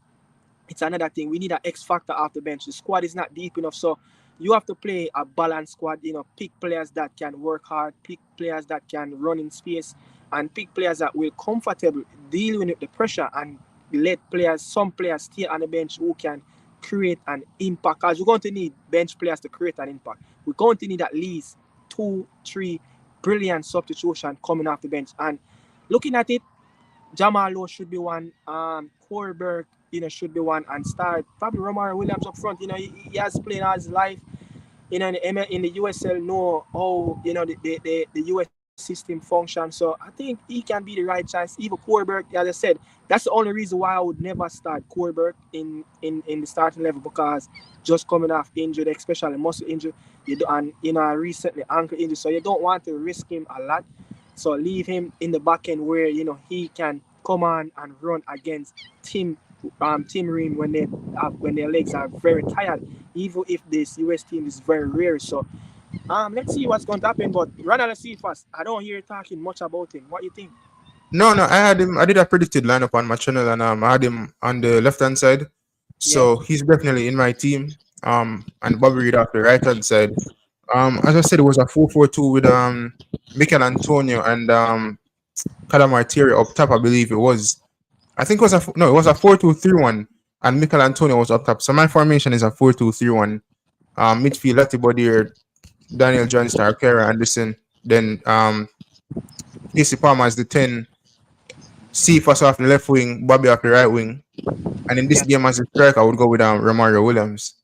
It's another thing. We need an X factor off the bench. The squad is not deep enough. So you have to play a balanced squad, pick players that can work hard, pick players that can run in space, and pick players that will comfortable deal with the pressure and let some players stay on the bench who can create an impact. Because we're going to need bench players to create an impact. We're going to need at least 2, 3 brilliant substitution coming off the bench. And looking at it, Jamal Lowe should be one. Corberg, should be one, and start probably Romaro Williams up front. He has played all his life. In the USL, know how the US system function. So I think he can be the right choice. Even Corberg, as I said, that's the only reason why I would never start Corberg in the starting level because just coming off injured, especially muscle injury, and recently ankle injury, so you don't want to risk him a lot. So leave him in the back end where he can come on and run against Team Ream when their legs are very tired, even if this US team is very rare. So let's see what's going to happen. But Ronald Cephas, I don't hear talking much about him. What do you think? No, no, I had him. I did a predicted lineup on my channel, and I had him on the left hand side. Yeah, So he's definitely in my team. And Bobby Reed off the right hand side. As I said, it was a 4-4-2 with Mikel Antonio and Calamartieri up top, I believe it was. I think it was it was a 4-2-3-1, and Mikel Antonio was up top. So my formation is a 4-2-3-1. Midfield, Latibody, Daniel Johnston, Kara Anderson. Then Casey Palmer is the 10. Cephas off the left wing, Bobby off the right wing. And in this Yeah, game as a striker, I would go with Romario Williams.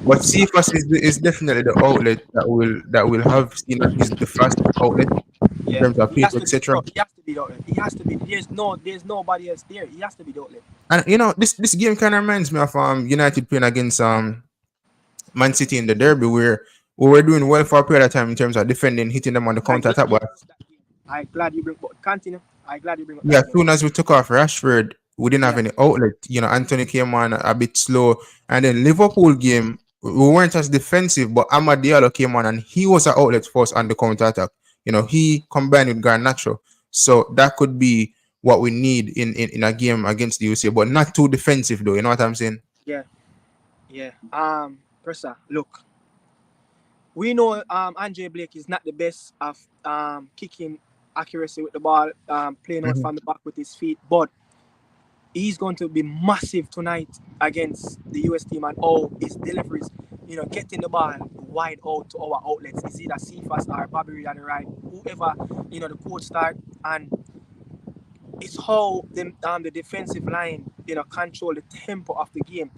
But Cephas is definitely the outlet that will have is the fastest outlet in yeah. terms of He pace, has to be. etc. No, he has to be the outlet. He has to be. There's nobody else there. He has to be the outlet. And this game kind of reminds me of United playing against Man City in the derby, where we were doing well for a period of time in terms of defending, hitting them on the I'm counter glad attack. you But bring up that game. I'm glad you bring. But continue. I'm glad you bring up yeah, as that game. soon as we took off Rashford, we didn't have Yeah, any outlet. Anthony came on a bit slow, and then Liverpool game we weren't as defensive, but Amad Diallo came on and he was an outlet for us on the counter attack. He combined with Garnacho, so that could be what we need in a game against the USA, but not too defensive though. You know what I'm saying? yeah, yeah. Pressa, look. We know Andre Blake is not the best of kicking accuracy with the ball, playing out Mhm. from the back with his feet, but he's going to be massive tonight against the US team and all his deliveries. Getting the ball wide out to our outlets is either Cephas or Bobby Reed on the right, whoever the coach start, and it's how the defensive line control the tempo of the game.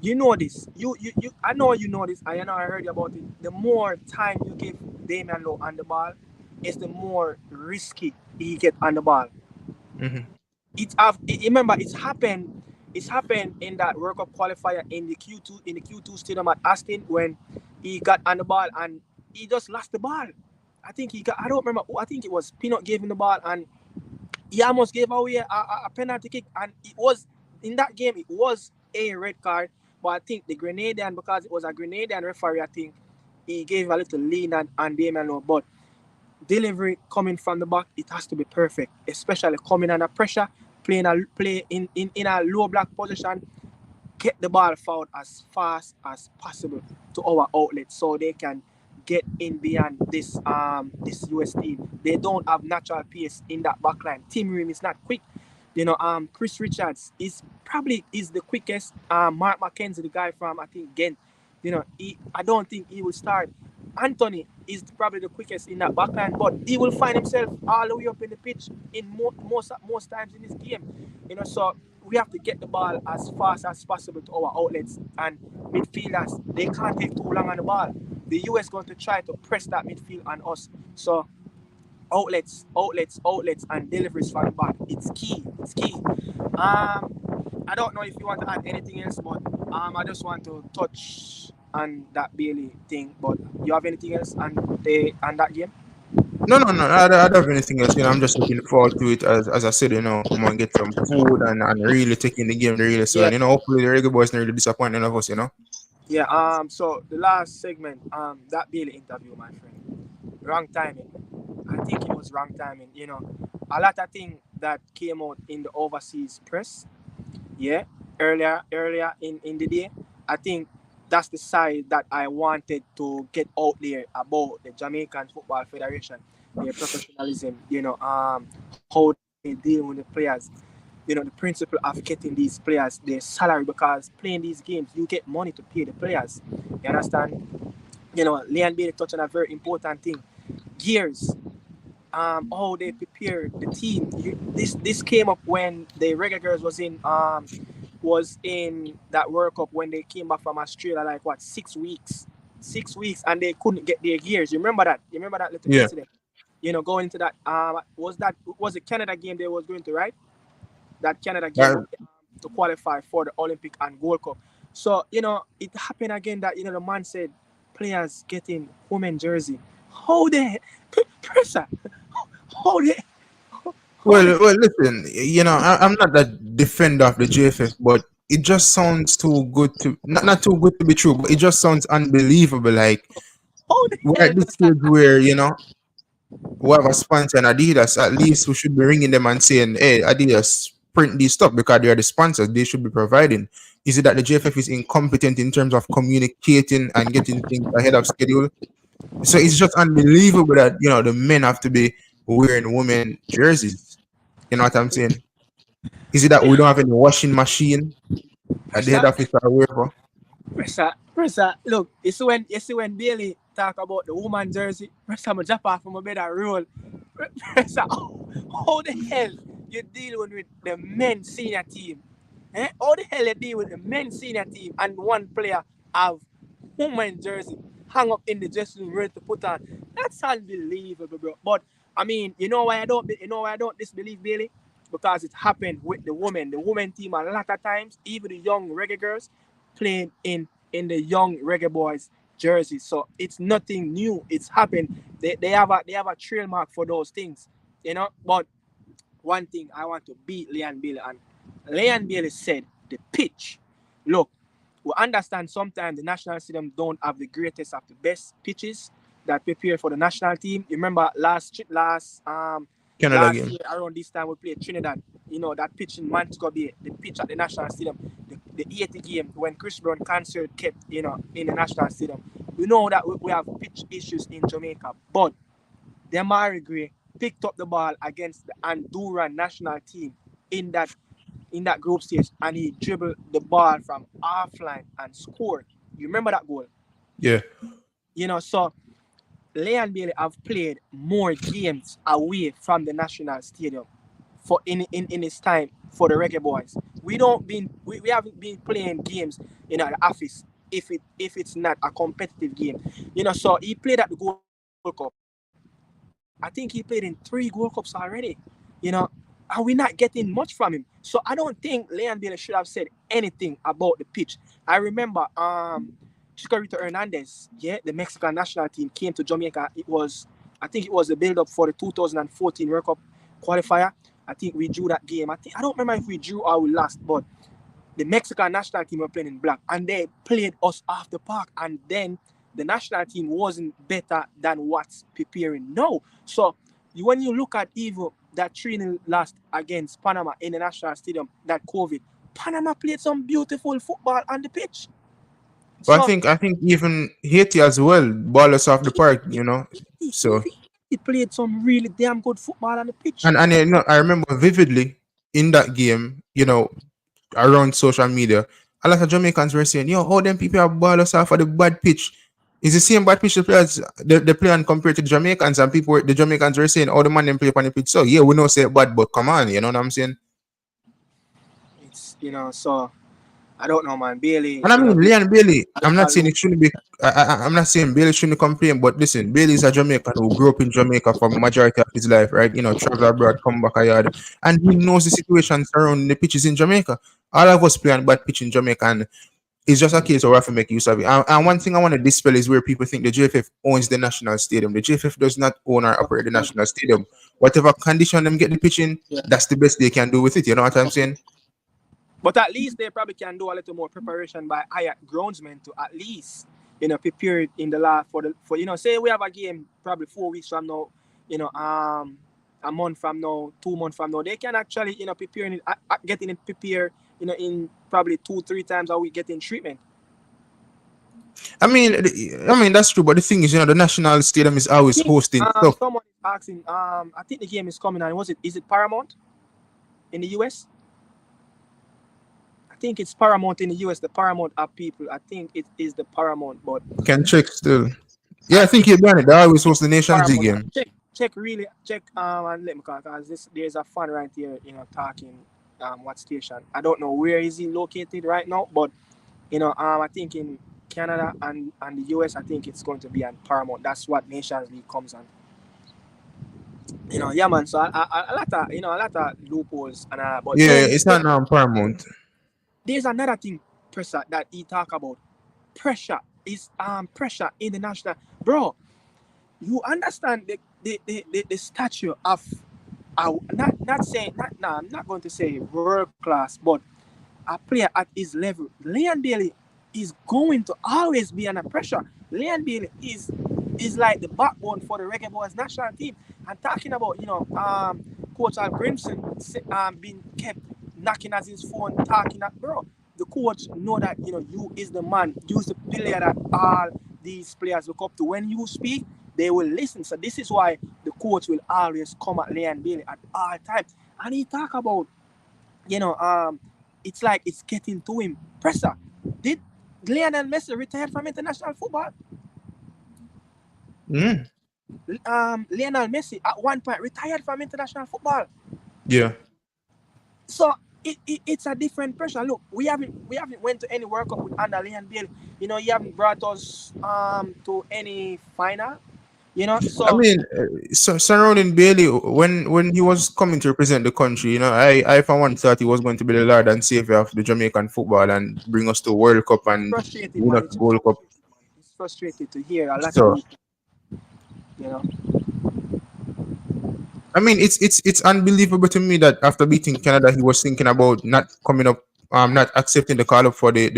You know this. You I know you know this. I know I heard about it. The more time you give Damian Lowe on the ball, it's the more risky he get on the ball. Mhm. Remember it's happened in that World Cup qualifier in the Q2 stadium at Aston when he got on the ball and he just lost the ball. I don't remember. I think it was Pinot gave him the ball and he almost gave away a penalty kick, and it was in that game. It was a red card, but I think the Grenadian, because it was a Grenadian referee, I think he gave a little lean on Damian Lowe. But delivery coming from the back, it has to be perfect, especially coming under pressure, play in a low block position, get the ball forward as fast as possible to our outlet so they can get in beyond this US team. They don't have natural pace in that back line. Team Rim is not quick. Chris Richards is the quickest. Mark McKenzie, the guy from I think Ghent, I don't think he will start. Anthony is probably the quickest in that backline, but he will find himself all the way up in the pitch in most times in this game. So we have to get the ball as fast as possible to our outlets and midfielders. They can't take too long on the ball. The US going to try to press that midfield on us. So outlets, and deliveries from the back. It's key. It's key. I don't know if you want to add anything else, but I just want to touch on that Bailey thing. But you have anything else on that game? No, no, no. I don't have anything else. I'm just looking forward to it. As I said, I'm gonna get some food and really taking the game really soon. Yeah, Hopefully the Reggae boys not really disappointing of us. yeah. So the last segment, that Bailey interview, my friend, wrong timing. I think it was wrong timing. A lot of things that came out in the overseas press, yeah, earlier in the day. I think that's the side that I wanted to get out there about the Jamaican Football Federation, their professionalism, how they deal with the players, the principle of getting these players their salary, because playing these games you get money to pay the players. You understand? Leon Bailey touched on a very important thing. Gears, how they prepare the team. This came up when the Reggae Girls was in that World Cup when they came back from Australia, like what, 6 weeks, and they couldn't get their gears. You remember that? You remember that little Yeah. incident? Going into that, was it Canada game they was going to, right? That Canada game Uh, to qualify for the Olympic and Gold Cup. So it happened again that the man said players getting women jersey. How they pressure? How they? How they? well, listen. I'm not that defender of the JFF, but it just sounds too good to not too good to be true. But it just sounds unbelievable. Like How the we're hell at this does that stage happen? where we have a sponsor and Adidas. At least we should be ringing them and saying, "Hey, Adidas, print these stuff because they are the sponsors. They should be providing." Is it that the JFF is incompetent in terms of communicating and getting things ahead of schedule? So it's just unbelievable that the men have to be wearing women jerseys. You know what I'm saying? Is it that we don't have any washing machine at the head Pressa, office or wherever? Pressa, look, you see when Bailey talk about the woman jersey, Pressa, I'm drop off from my bed and roll. Pressa, how the hell you dealing with the men's senior team? Eh? How the hell you deal with the men's senior team and one player have woman jersey hang up in the dressing room ready to put on? That's unbelievable, bro. But I mean, you know why I don't disbelieve Bailey? Because it happened with the women. The women team a lot of times, even the young reggae girls playing in the young reggae boys jerseys. So it's nothing new. It's happened. They have a trademark for those things, you know. But one thing I want to beat Leon Bailey, and Leon Bailey said the pitch. Look, we understand sometimes the national stadium don't have the greatest of the best pitches that prepare for the national team. You remember Canada last game. year around this time we played Trinidad. You know that pitch in Montego Bay, the pitch at the national stadium, the 80 game when Chris Brown concert kept in the national stadium. We know that we have pitch issues in Jamaica, but Demari Gray picked up the ball against the Honduran national team in that group stage, and he dribbled the ball from offline and scored. You remember that goal? Yeah. So Leon Bailey have played more games away from the national stadium for in his time for the Reggae Boys. We haven't been playing games in the office if it's not a competitive game. So he played at the Gold Cup. I think he played in 3 Gold Cups already. And we're not getting much from him. So I don't think Leon Bailey should have said anything about the pitch. I remember Chikorito Hernandez, the Mexican national team came to Jamaica. I think it was the build up for the 2014 World Cup qualifier. I think we drew that game. I don't remember if we drew or we lost, but the Mexican national team were playing in black and they played us off the park, and then the national team wasn't better than what's preparing now. So when you look at even that 3-0 lost against Panama in the national stadium, that COVID, Panama played some beautiful football on the pitch. But So I think even Haiti as well, ball us off the park, So he played some really damn good football on the pitch. and I remember vividly in that game, around social media, a lot of Jamaicans were saying, "Yo, how them people have ball us off of the bad pitch." It's the same bad pitch the players they play on compared to the Jamaicans, and the Jamaicans were saying, "Oh, the man them play on the pitch." So yeah, we know say bad, but come on, you know what I'm saying? It's so I don't know, man. Bailey, And I mean, Leon Bailey, I I'm just not can't saying look. it shouldn't be. I'm not saying Bailey shouldn't complain, but listen, Bailey is a Jamaican who grew up in Jamaica for majority of his life, right? Travel abroad, come back a yard, and he knows the situations around the pitches in Jamaica. All of us play on bad pitch in Jamaica, and it's just a case of we have to make use of it. And one thing I want to dispel is where people think the JFF owns the national stadium. The JFF does not own or operate the national stadium. Whatever condition them get the pitch in, Yeah. that's the best they can do with it. You know what I'm saying? But at least they probably can do a little more preparation by higher groundsmen to at least prepare it in the last for say we have a game probably 4 weeks from now, a month from now, 2 months from now, they can actually preparing it, getting it prepared, in probably 2-3 times a week, getting treatment. I mean that's true, but the thing is, the national stadium is I always think hosting stuff. someone is asking, I think the game is coming on. Is it Paramount in the US? I think it's Paramount in the US, the Paramount app people. I think it is the Paramount, but Can check still. Yeah, I I think think you've done it. They always host the Nations League Paramount. game. Check and let me call, because there's a fan right here, talking what station. I don't know where is he located right now, but I think in Canada and the US, I think it's going to be on Paramount. That's what Nations League comes on. Yeah, man. So a lot of a lot of loopholes and but Yeah, then it's not now Paramount. there's another thing, pressure, that he talk about. Pressure is pressure in the national, bro. You understand the stature of not saying not nah, I'm not going to say world class, but a player at his level. Leon Bailey is going to always be under pressure. Leon Bailey is like the backbone for the Reggae Boys national team. And talking about Coach Al Grimson being kept knocking at his phone, talking at, bro. The coach know that you is the man, you is the player that all these players look up to. When you speak, they will listen. So this is why the coach will always come at Leon Bailey at all times. And he talk about You know, it's like it's getting to him. Pressure. Did Lionel Messi retire from international football? Mm. Lionel Messi at one point retired from international football. Yeah. So it's a different pressure. Look, we haven't went to any World Cup with under Leon Bailey. You know, he haven't brought us to any final. You know, I so mean, surrounding Bailey when he was coming to represent the country, I for one thought he was going to be the Lord and Savior of the Jamaican football and bring us to World Cup and frustrated, win man. us It's just Gold Cup. frustrated, man. It's frustrated to hear a lot of So people. You know, I mean, it's unbelievable to me that after beating Canada, he was thinking about not coming up, not accepting the call up for the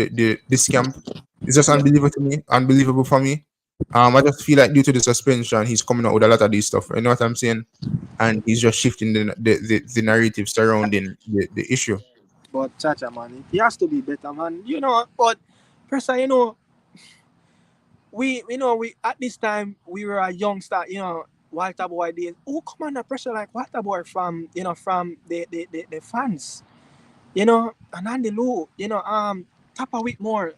this camp. It's just yeah. unbelievable to me, unbelievable for me. I just feel like due to the suspension, he's coming out with a lot of this stuff. You know what I'm saying? And he's just shifting the narrative surrounding the issue. But Chacha, man, he has to be better, man. You know, but Pressa, you know, we at this time we were a youngster, you know, Walter Boy days. Who come under pressure like Walter Boy from from the fans, and Andy Lou, Tapa Whitmore,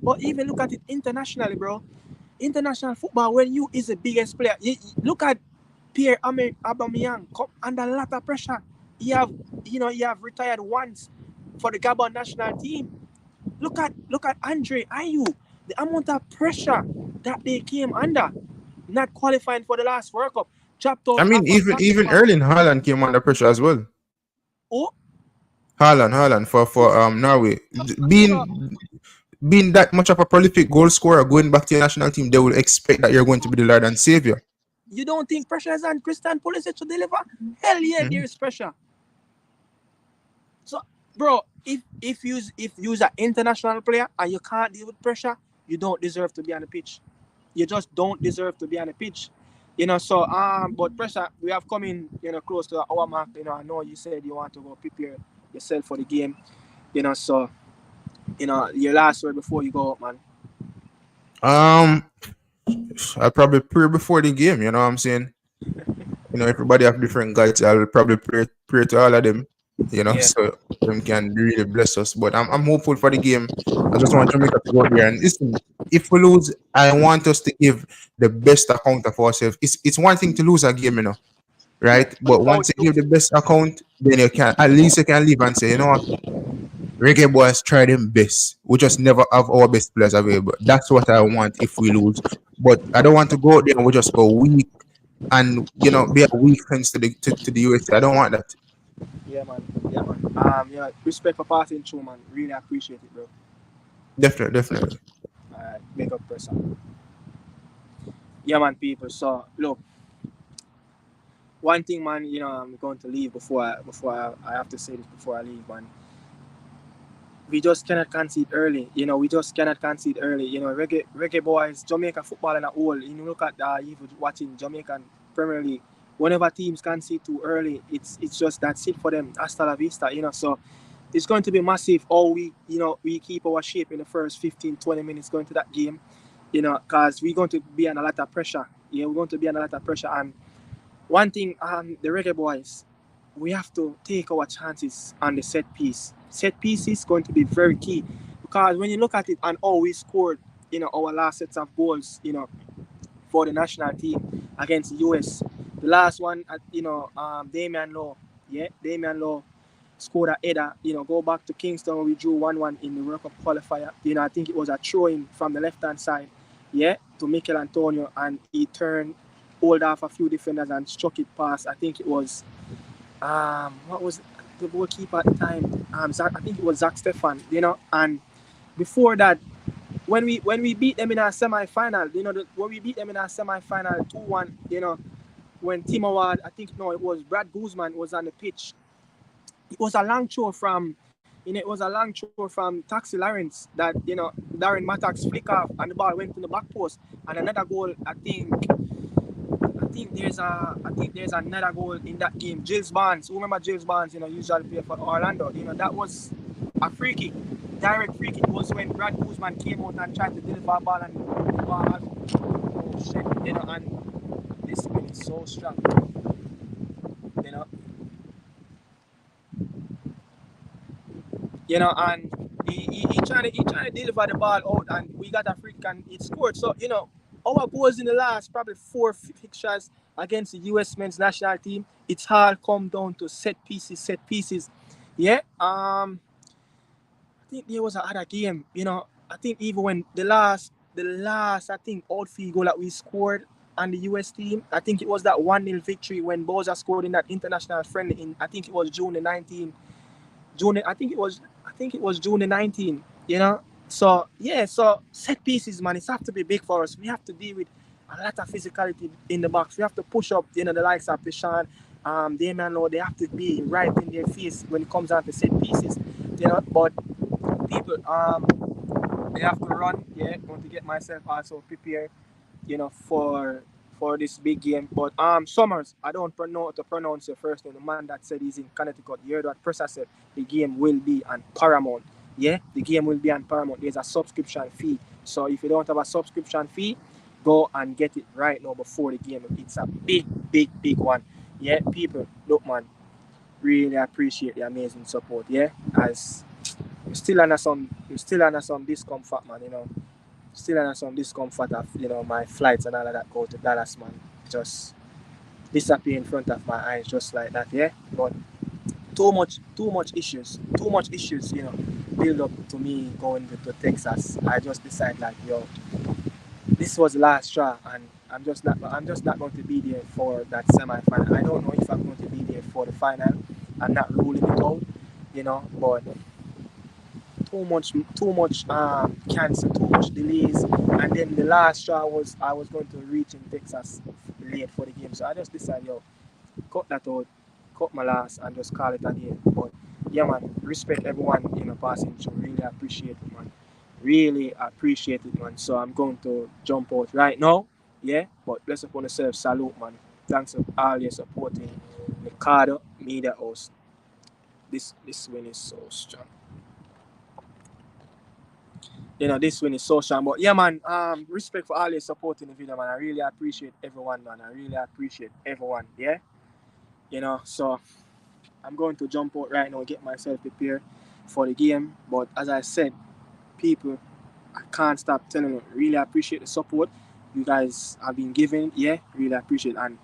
but even look at it internationally, bro. International football when you is the biggest player. Look at Pierre Aubameyang come under a lot of pressure. He have retired once for the Gabon national team. Look at Andre Ayew, the amount of pressure that they came under, not qualifying for the last World Cup, dropped I out mean, off a even basketball. Erling Haaland came under pressure as well. Oh, Haaland for so, Norway, so being that much of a prolific goal scorer, going back to your national team, they will expect that you're going to be the Lord and Savior. you don't think pressure is on Christian Pulisic to deliver? Hell yeah, there Mhm. is pressure. So, bro, if you's an international player and you can't deal with pressure, you don't deserve to be on the pitch. You just don't deserve to be on the pitch. So but pressure, we have come in, close to our mark. I know you said you want to go prepare yourself for the game. So your last word before you go up, man. Um, I'll probably pray before the game. You know what I'm saying? Everybody have different gods. I'll probably pray to all of them. Yeah. So them can really bless us. But I'm hopeful for the game. I just want Jamaica to go out there and listen. If we lose, I want us to give the best account of ourselves. It's one thing to lose a game, Yeah. right? But But how once you you give the lose it? best account, then you can at least you can leave and say, Reggae boys try them best. We just never have our best players available. That's what I want if we lose. But I don't want to go out there and we just go weak and be a weak fence to the USA. I don't want that. Yeah, man. Yeah, man. Respect for passing through, man. Really appreciate it, bro. Definitely, definitely. Big up pressure. Yeah, man, people. So look, one thing, man. I'm going to leave before I have to say this before I leave, man. We just cannot concede early. We just cannot concede early. Reggae boys, Jamaica football in a whole. Look at even watching Jamaican Premier League. Whenever teams concede too early, it's just that's it for them. Hasta la vista. So it's going to be massive. All we keep our shape in the first 15, 20 minutes going to that game. Because we're going to be under a lot of pressure. Yeah, we're going to be under a lot of pressure. And one thing, the Reggae boys, we have to take our chances on the set piece. Set piece is going to be very key because when you look at it and how we scored, our last sets of goals, for the national team against the US. The last one, Damian Law, Damian Law scored a header. Go back to Kingston where we drew 1-1 in the World Cup qualifier. I think it was a throw-in from the left-hand side, to Mikel Antonio, and he turned, hold off a few defenders and struck it past. I think it was what was the goalkeeper at the time? I think it was Zach Stefan. And before that, when we beat them in our semi-final, when we beat them in our semi-final 2-1, when Tim Howard, I think no, it was Brad Guzman was on the pitch. It was a long throw from, it was a long throw from Taxi Lawrence that Darren Mattocks flick off and the ball went to the back post. And another goal, I think there's another goal in that game. Gilles Barnes, who remember Gilles Barnes, usually play for Orlando. That was a free kick. Direct free kick was when Brad Guzman came out and tried to deliver a ball and the ball had, oh shit, and this man is so strong. You know. and he trying to deliver the ball out, and we got a free kick and it scored. So our goals in the last probably four fixtures against the US men's national team, it's all come down to set pieces. Yeah. I think there was another game. I think even when the last I think outfield goal that we scored on the US team, I think it was that 1-0 victory when Boyz scored in that international friendly in, I think it was June the 19th. I think it was June the 19th. So yeah, so set pieces, man, it's have to be big for us. We have to deal with a lot of physicality in the box. We have to push up, the likes of Deshaun, Damian Lowe. They have to be right in their face when it comes down to set pieces. But people, they have to run. Yeah, going to get myself also prepared, for this big game. But Summers, I don't know how to pronounce your first name. The man that said he's in Connecticut. You heard what Pressa said. The game will be on Paramount. Yeah, the game will be on Paramount. There's a subscription fee. So if you don't have a subscription fee, go and get it right now before the game. It's a big, big, big one. Yeah, people, look, man, really appreciate the amazing support. Yeah, as you're still under some discomfort, man. Still under some discomfort of my flights and all of that go to Dallas, man. Just disappear in front of my eyes, just like that. Yeah, but too much issues. Build up to me going to Texas. I just decided like, yo, this was the last straw, and I'm just not going to be there for that semi-final. I don't know if I'm going to be there for the final. I'm not ruling it out, but too much cancer, too much delays, and then the last straw was I was going to reach in Texas late for the game, so I just decided, yo, cut that out, cut my last, and just call it a day. But yeah, man, respect everyone passing through. Really appreciate it, man. Really appreciate it, man. So I'm going to jump out right now. Yeah, but bless upon yourself, salute, man. Thanks for all your supporting Nicardo Media House. This win is so strong. This win is so strong. But yeah, man, respect for all your support in the video, man. I really appreciate everyone, man. I really appreciate everyone. Yeah. So I'm going to jump out right now, get myself prepared for the game. But as I said, people, I can't stop telling you, really appreciate the support you guys have been giving. Yeah, really appreciate it. And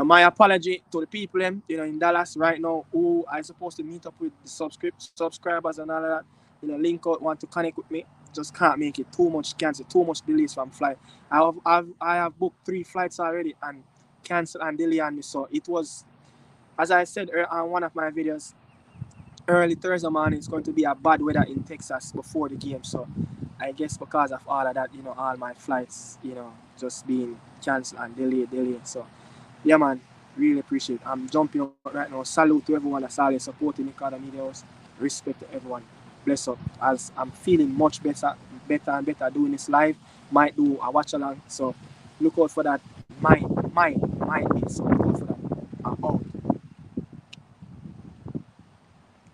my apology to the people in Dallas right now who I supposed to meet up with the subscribers and all of that. Link out, want to connect with me. Just can't make it. Too much cancel, too much delays from flight. I have booked 3 flights already and cancel and delay on me. So it was, as I said on one of my videos, early Thursday morning it's going to be a bad weather in Texas before the game. So I guess because of all of that, all my flights, just being cancelled and delayed. So yeah, man, really appreciate it. I'm jumping out right now. Salute to everyone that's always supporting Nicardo Media House. Respect to everyone. Bless up. As I'm feeling much better and better doing this live. Might do a watch along. So look out for that. Might be. So look out for that. I'm out.